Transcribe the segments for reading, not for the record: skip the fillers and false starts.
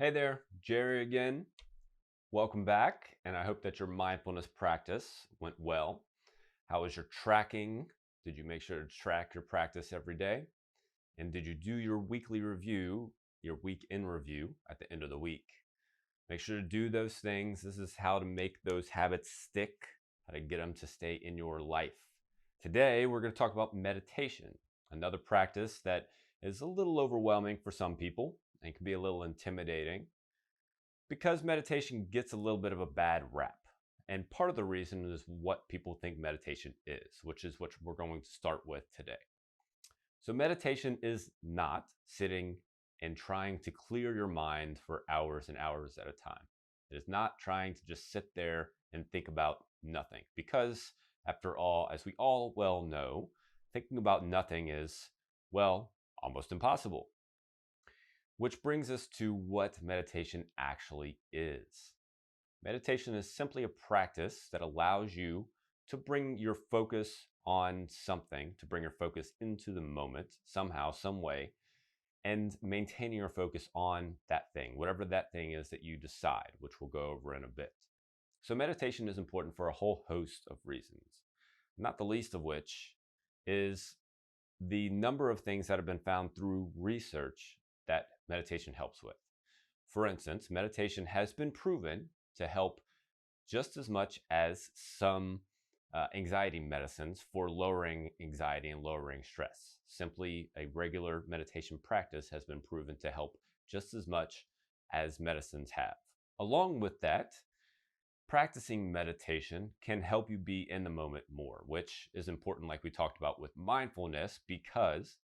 Hey there, Jerry again. Welcome back, and I hope that your mindfulness practice went well. How was your tracking? Did you make sure to track your practice every day? And did you do your weekly review, your week in review at the end of the week? Make sure to do those things. This is how to make those habits stick, how to get them to stay in your life. Today, we're going to talk about meditation, another practice that is a little overwhelming for some people and can be a little intimidating because meditation gets a little bit of a bad rap. And part of the reason is what people think meditation is, which is what we're going to start with today. So, meditation is not sitting and trying to clear your mind for hours and hours at a time. It is not trying to just sit there and think about nothing. Because, after all, as we all well know, thinking about nothing is, well, almost impossible. Which brings us to what meditation actually is. Meditation is simply a practice that allows you to bring your focus on something, to bring your focus into the moment somehow, some way, and maintaining your focus on that thing, whatever that thing is that you decide, which we'll go over in a bit. So meditation is important for a whole host of reasons, not the least of which is the number of things that have been found through research that meditation helps with. For instance, meditation has been proven to help just as much as some anxiety medicines for lowering anxiety and lowering stress. Simply a regular meditation practice has been proven to help just as much as medicines have. Along with that, practicing meditation can help you be in the moment more, which is important, like we talked about with mindfulness, because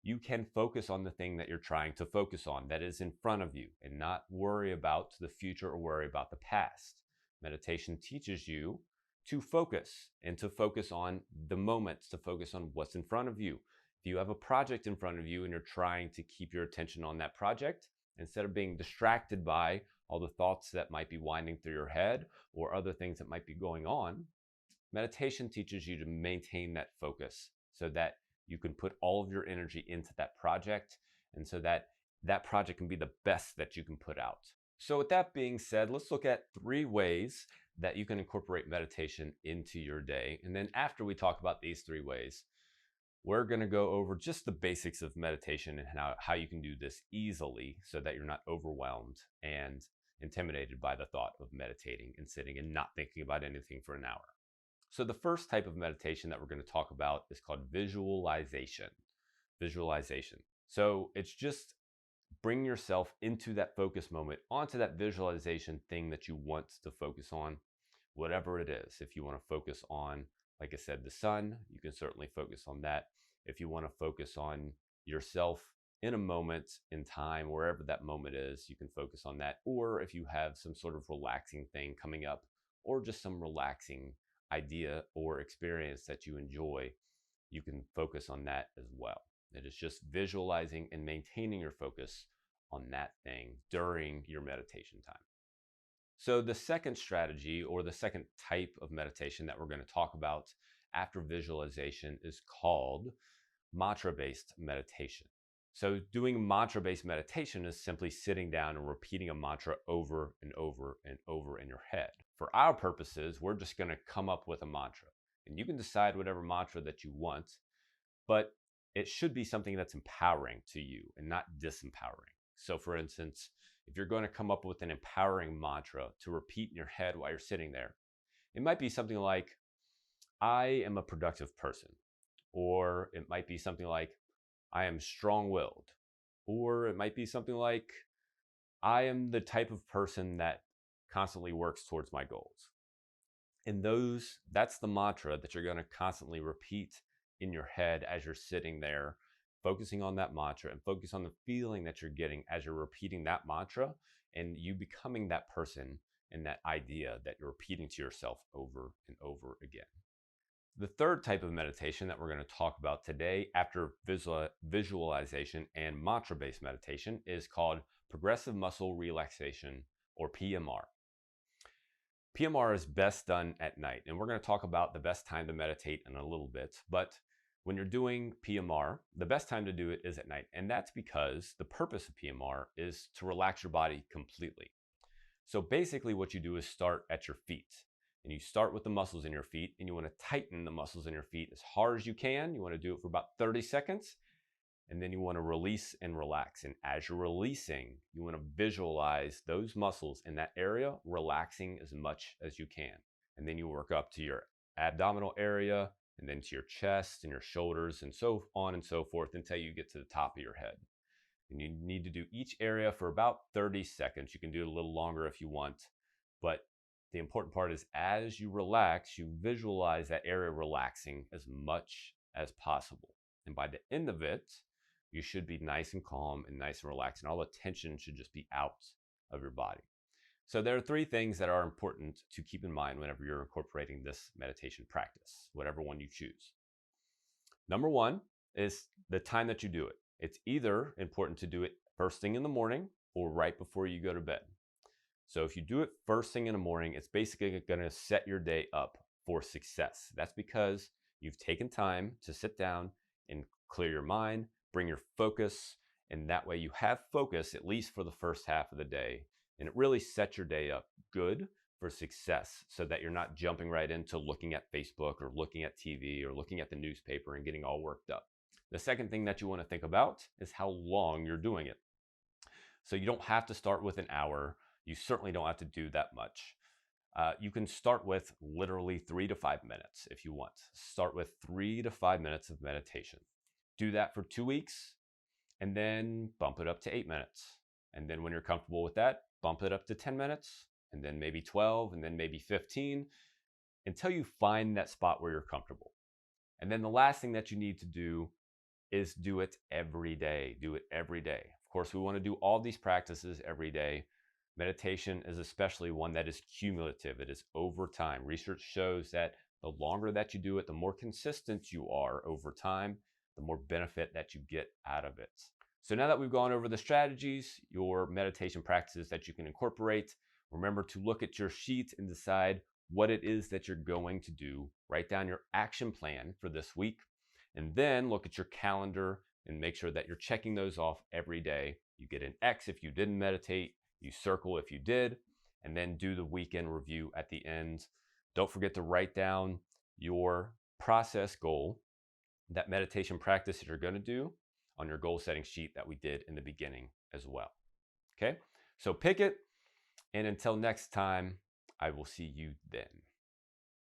you can focus on the thing that you're trying to focus on that is in front of you and not worry about the future or worry about the past. Meditation teaches you to focus and to focus on the moments, to focus on what's in front of you. If you have a project in front of you and you're trying to keep your attention on that project, instead of being distracted by all the thoughts that might be winding through your head or other things that might be going on, meditation teaches you to maintain that focus so that you can put all of your energy into that project and so that that project can be the best that you can put out. So with that being said, let's look at 3 ways that you can incorporate meditation into your day. And then after we talk about these 3 ways, we're going to go over just the basics of meditation and how you can do this easily so that you're not overwhelmed and intimidated by the thought of meditating and sitting and not thinking about anything for an hour. So the first type of meditation that we're going to talk about is called visualization. Visualization. So it's just bring yourself into that focus moment, onto that visualization thing that you want to focus on, whatever it is. If you want to focus on, like I said, the sun, you can certainly focus on that. If you want to focus on yourself in a moment in time, wherever that moment is, you can focus on that. Or if you have some sort of relaxing thing coming up, or just some relaxing idea or experience that you enjoy, you can focus on that as well. It is just visualizing and maintaining your focus on that thing during your meditation time. So the second strategy or the second type of meditation that we're going to talk about after visualization is called mantra-based meditation. So doing mantra-based meditation is simply sitting down and repeating a mantra over and over and over in your head. For our purposes, we're just going to come up with a mantra. And you can decide whatever mantra that you want, but it should be something that's empowering to you and not disempowering. So for instance, if you're going to come up with an empowering mantra to repeat in your head while you're sitting there, it might be something like, I am a productive person. Or it might be something like, I am strong-willed. Or it might be something like, I am the type of person that constantly works towards my goals. And that's the mantra that you're going to constantly repeat in your head as you're sitting there, focusing on that mantra and focus on the feeling that you're getting as you're repeating that mantra and you becoming that person and that idea that you're repeating to yourself over and over again. The third type of meditation that we're going to talk about today after visualization and mantra-based meditation is called progressive muscle relaxation, or PMR. PMR is best done at night, and we're going to talk about the best time to meditate in a little bit, but When you're doing PMR, the best time to do it is at night. And that's because the purpose of PMR is to relax your body completely. So basically what you do is start at your feet. And you start with the muscles in your feet, and you want to tighten the muscles in your feet as hard as you can. You want to do it for about 30 seconds. And then you want to release and relax. And as you're releasing, you want to visualize those muscles in that area relaxing as much as you can. And then you work up to your abdominal area, and then to your chest and your shoulders, and so on and so forth until you get to the top of your head. And you need to do each area for about 30 seconds. You can do it a little longer if you want, but the important part is as you relax, you visualize that area relaxing as much as possible. And by the end of it, you should be nice and calm and nice and relaxed, and all the tension should just be out of your body. So there are 3 things that are important to keep in mind whenever you're incorporating this meditation practice, whatever one you choose. Number 1 is the time that you do it. It's either important to do it first thing in the morning or right before you go to bed. So if you do it first thing in the morning, it's basically going to set your day up for success. That's because you've taken time to sit down and clear your mind, bring your focus, and that way you have focus at least for the first half of the day. And it really sets your day up good for success so that you're not jumping right into looking at Facebook or looking at TV or looking at the newspaper and getting all worked up. The second thing that you want to think about is how long you're doing it. So you don't have to start with an hour. You certainly don't have to do that much. You can start with literally 3 to 5 minutes if you want. Start with 3 to 5 minutes of meditation. Do that for 2 weeks and then bump it up to 8 minutes. And then when you're comfortable with that, bump it up to 10 minutes and then maybe 12 and then maybe 15 until you find that spot where you're comfortable. And then the last thing that you need to do is do it every day. Do it every day. Of course, we want to do all these practices every day. Meditation is especially one that is cumulative. It is over time. Research shows that the longer that you do it, the more consistent you are over time, the more benefit that you get out of it. So now that we've gone over the strategies, your meditation practices that you can incorporate, remember to look at your sheet and decide what it is that you're going to do. Write down your action plan for this week, and then look at your calendar and make sure that you're checking those off every day. You get an X if you didn't meditate, you circle if you did, and then do the weekend review at the end. Don't forget to write down your process goal, that meditation practice that you're going to do, on your goal setting sheet that we did in the beginning as well. Okay, so pick it, and until next time, I will see you then.